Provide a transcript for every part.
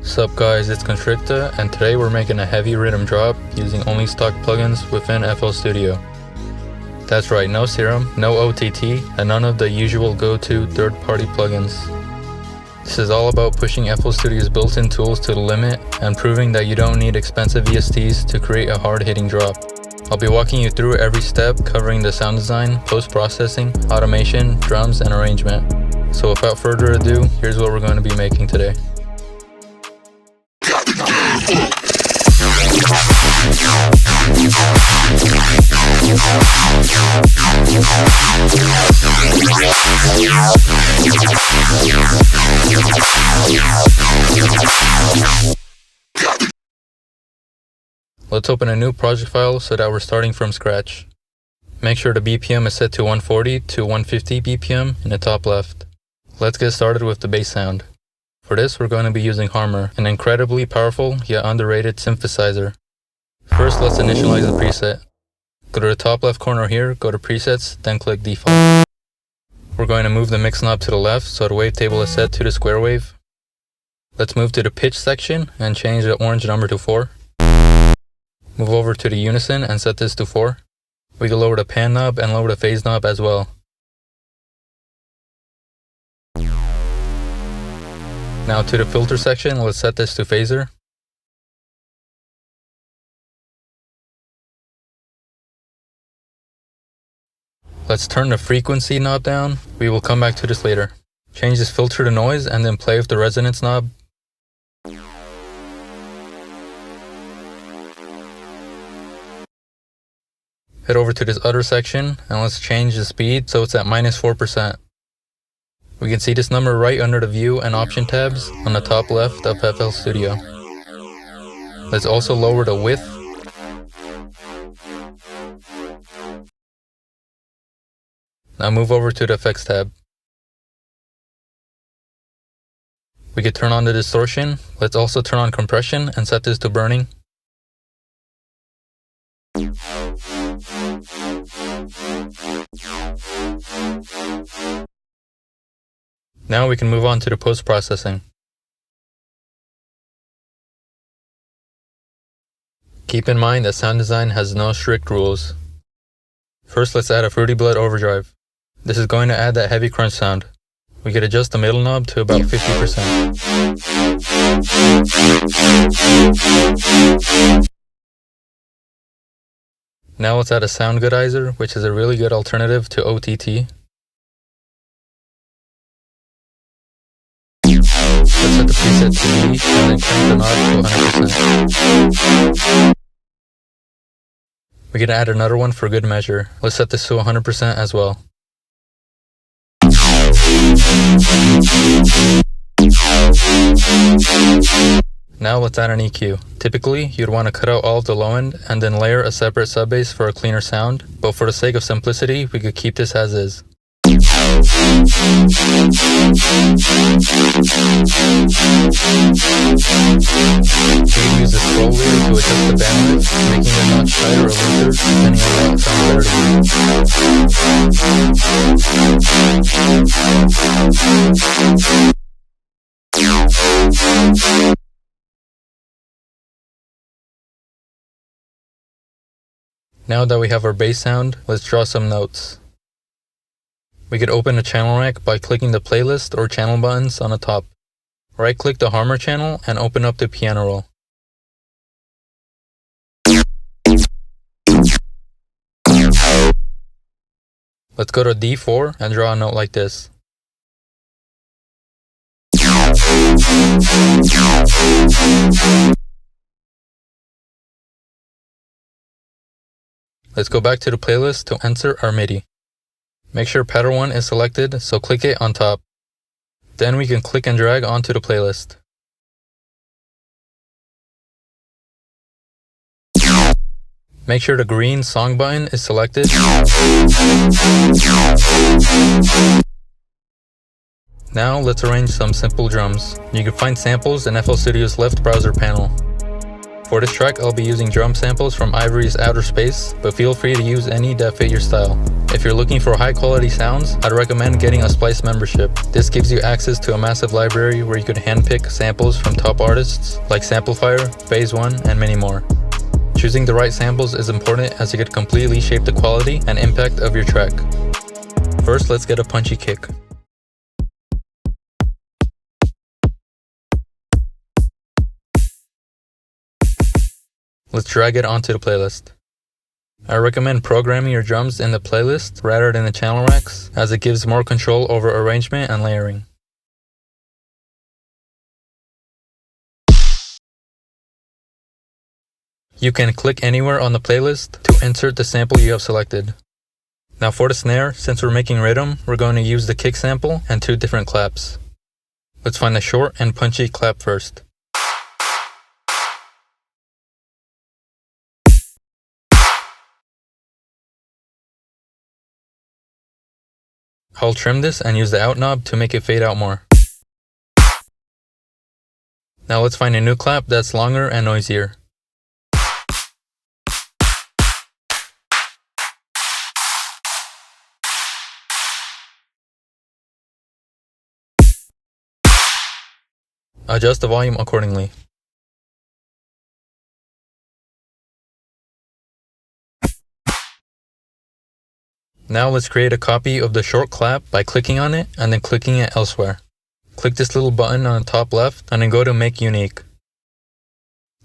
Sup guys, it's Constricta, and today we're making a heavy Riddim drop using only stock plugins within FL Studio. That's right, no Serum, no OTT, and none of the usual go-to third-party plugins. This is all about pushing FL Studio's built-in tools to the limit and proving that you don't need expensive VSTs to create a hard-hitting drop. I'll be walking you through every step, covering the sound design, post-processing, automation, drums, and arrangement. So without further ado, here's what we're going to be making today. Let's open a new project file so that we're starting from scratch. Make sure the BPM is set to 140 to 150 BPM in the top left. Let's get started with the bass sound. For this, we're going to be using Harmor, an incredibly powerful yet underrated synthesizer. First, let's initialize the preset. Go to the top left corner here, go to Presets, then click Default. We're going to move the mix knob to the left so the wavetable is set to the square wave. Let's move to the pitch section and change the orange number to 4. Move over to the unison and set this to 4. We can lower the pan knob and lower the phase knob as well. Now to the filter section, let's set this to phaser. Let's turn the frequency knob down. We will come back to this later. Change this filter to noise and then play with the resonance knob. Head over to this other section and let's change the speed so it's at -4%. We can see this number right under the view and option tabs on the top left of FL Studio. Let's also lower the width. Now move over to the effects tab. We can turn on the distortion. Let's also turn on compression and set this to burning. Now we can move on to the post-processing. Keep in mind that sound design has no strict rules. First, let's add a Fruity Blood overdrive. This is going to add that heavy crunch sound. We can adjust the middle knob to about 50%. Now let's add a sound goodizer, which is a really good alternative to OTT. Let's set the preset to B and then crank the knob to 100%. We can add another one for good measure. Let's set this to 100% as well. Now let's add an EQ. Typically, you'd want to cut out all of the low end and then layer a separate sub bass for a cleaner sound, but for the sake of simplicity, we could keep this as is. You can use the scroll wheel to adjust the bandwidth, making it much tighter or looser, depending on what sounds better to you. Now that we have our bass sound, let's draw some notes. We could open a channel rack by clicking the playlist or channel buttons on the top. Right-click the Harmor channel and open up the piano roll. Let's go to D4 and draw a note like this. Let's go back to the playlist to enter our MIDI. Make sure pattern 1 is selected, so click it on top. Then we can click and drag onto the playlist. Make sure the green song button is selected. Now let's arrange some simple drums. You can find samples in FL Studio's left browser panel. For this track, I'll be using drum samples from Ivory's Outer Space, but feel free to use any that fit your style. If you're looking for high quality sounds, I'd recommend getting a Splice membership. This gives you access to a massive library where you could handpick samples from top artists like Samplifire, Phase 1, and many more. Choosing the right samples is important as it could completely shape the quality and impact of your track. First, let's get a punchy kick. Let's drag it onto the playlist. I recommend programming your drums in the playlist rather than the channel racks, as it gives more control over arrangement and layering. You can click anywhere on the playlist to insert the sample you have selected. Now for the snare, since we're making Riddim, we're going to use the kick sample and 2 different claps. Let's find a short and punchy clap first. I'll trim this and use the out knob to make it fade out more. Now let's find a new clap that's longer and noisier. Adjust the volume accordingly. Now let's create a copy of the short clap by clicking on it and then clicking it elsewhere. Click this little button on the top left and then go to Make Unique.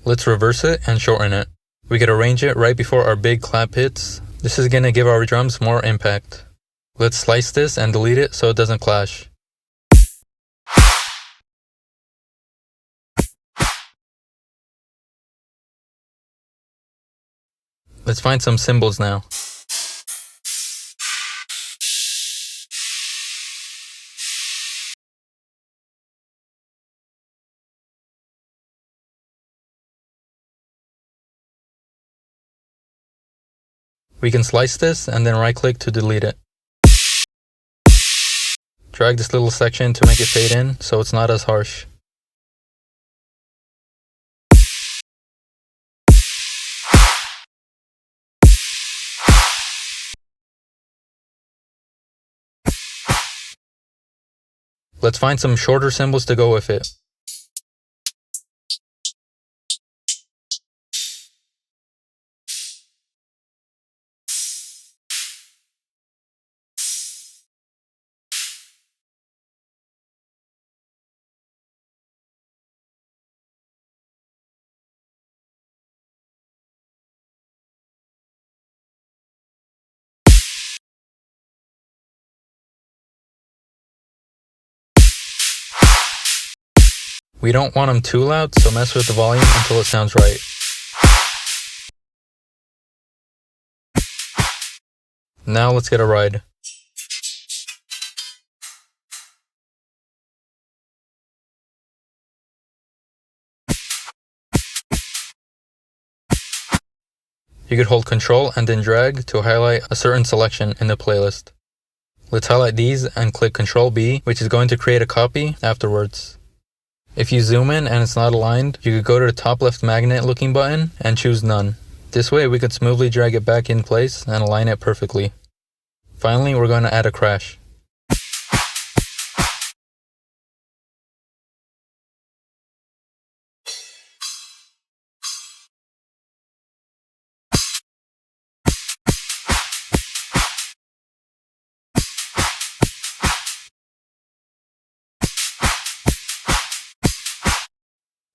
Let's reverse it and shorten it. We could arrange it right before our big clap hits. This is going to give our drums more impact. Let's slice this and delete it so it doesn't clash. Let's find some cymbals now. We can slice this and then right click to delete it. Drag this little section to make it fade in so it's not as harsh. Let's find some shorter cymbals to go with it. We don't want them too loud, so mess with the volume until it sounds right. Now let's get a ride. You could hold Control and then drag to highlight a certain selection in the playlist. Let's highlight these and click Control B, which is going to create a copy afterwards. If you zoom in and it's not aligned, you could go to the top left magnet looking button and choose None. This way we could smoothly drag it back in place and align it perfectly. Finally, we're going to add a crash.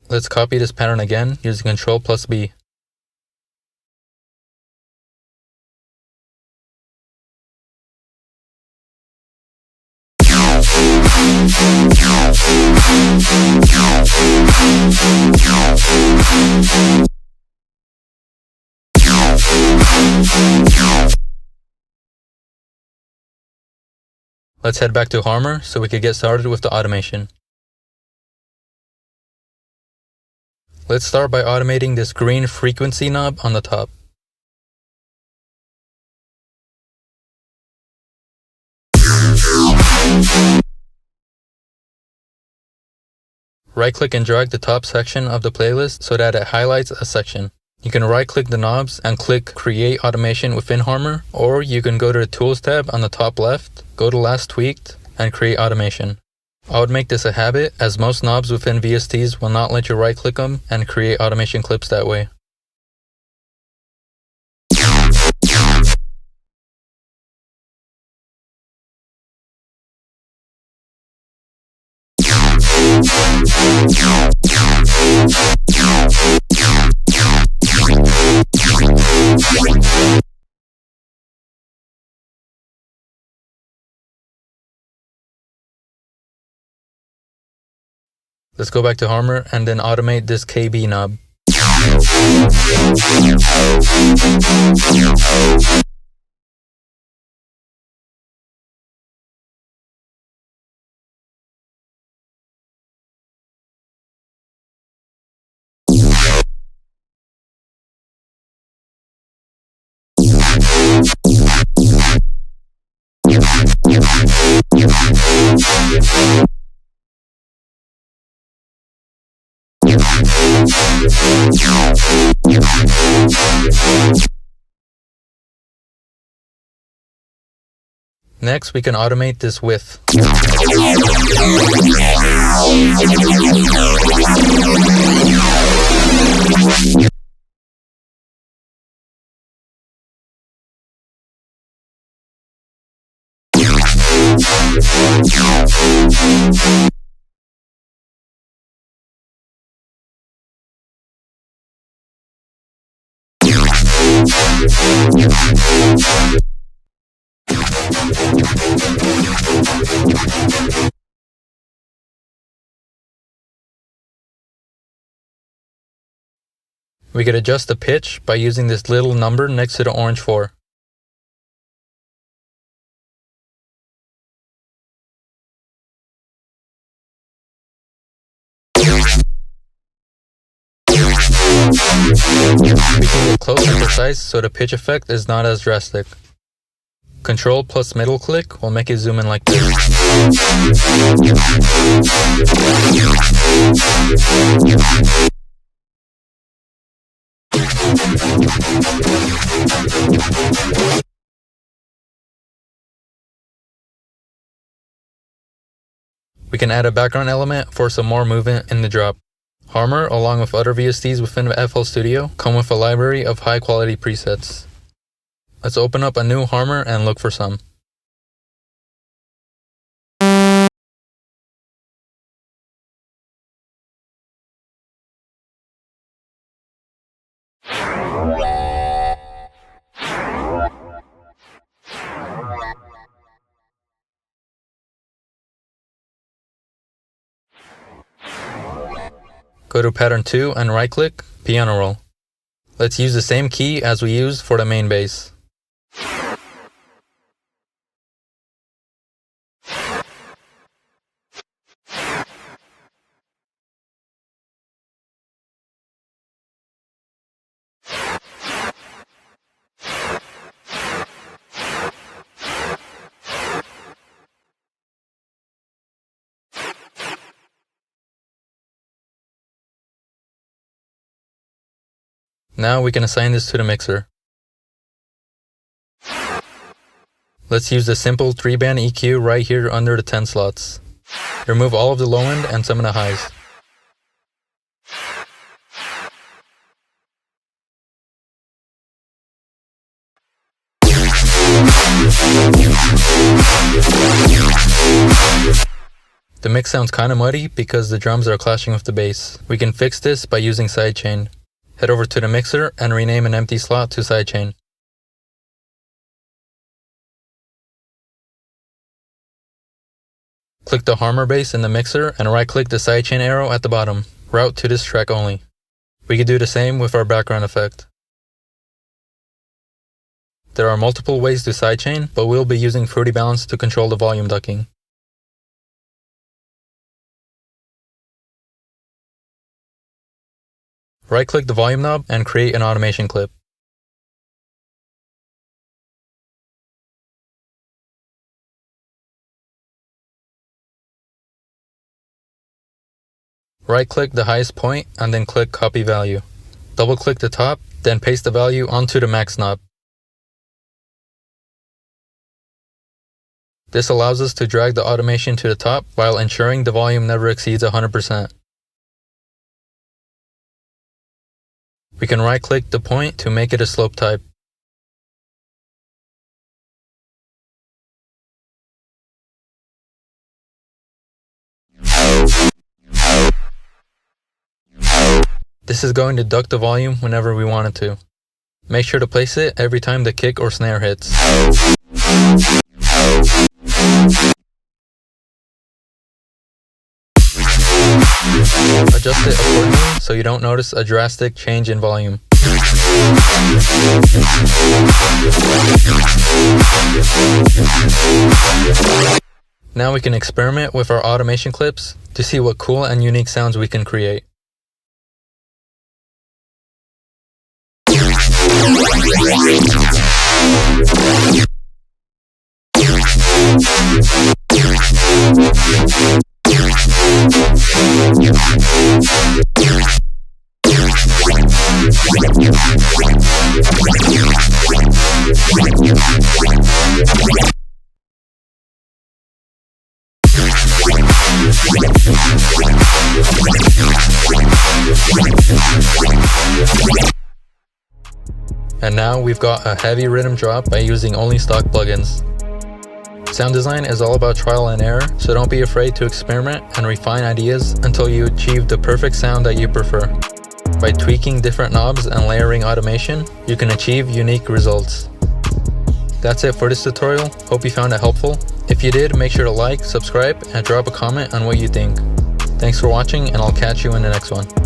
Let's copy this pattern again using Control plus B. Let's head back to Harmor so we can get started with the automation. Let's start by automating this green frequency knob on the top. Right-click and drag the top section of the playlist so that it highlights a section. You can right-click the knobs and click Create Automation within Harmor, or you can go to the Tools tab on the top left, go to Last Tweaked, and Create Automation. I would make this a habit, as most knobs within VSTs will not let you right-click them and create automation clips that way. Let's go back to Harmor and then automate this KB knob. Next, we can automate this width. We could adjust the pitch by using this little number next to the orange 4. We can get close and precise so the pitch effect is not as drastic. Control plus middle click will make it zoom in like this. We can add a background element for some more movement in the drop. Harmor, along with other VSTs within FL Studio, come with a library of high quality presets. Let's open up a new Harmor and look for some. Go to Pattern 2 and right-click, Piano Roll. Let's use the same key as we used for the main bass. Now we can assign this to the mixer. Let's use the simple 3-band EQ right here under the 10 slots. Remove all of the low end and some of the highs. The mix sounds kinda muddy because the drums are clashing with the bass. We can fix this by using Sidechain. Head over to the mixer and rename an empty slot to Sidechain. Click the Harmor bass in the mixer and right-click the Sidechain arrow at the bottom. Route to this track only. We could do the same with our background effect. There are multiple ways to Sidechain, but we'll be using Fruity Balance to control the volume ducking. Right-click the volume knob and create an automation clip. Right-click the highest point and then click Copy Value. Double-click the top, then paste the value onto the max knob. This allows us to drag the automation to the top while ensuring the volume never exceeds 100%. We can right-click the point to make it a slope type. This is going to duck the volume whenever we want it to. Make sure to place it every time the kick or snare hits. Adjust it accordingly so you don't notice a drastic change in volume. Now we can experiment with our automation clips to see what cool and unique sounds we can create. And now we've got a heavy rhythm drop by using only stock plugins. Sound design is all about trial and error, so don't be afraid to experiment and refine ideas until you achieve the perfect sound that you prefer. By tweaking different knobs and layering automation, you can achieve unique results. That's it for this tutorial. Hope you found it helpful. If you did, make sure to like, subscribe, and drop a comment on what you think. Thanks for watching, and I'll catch you in the next one.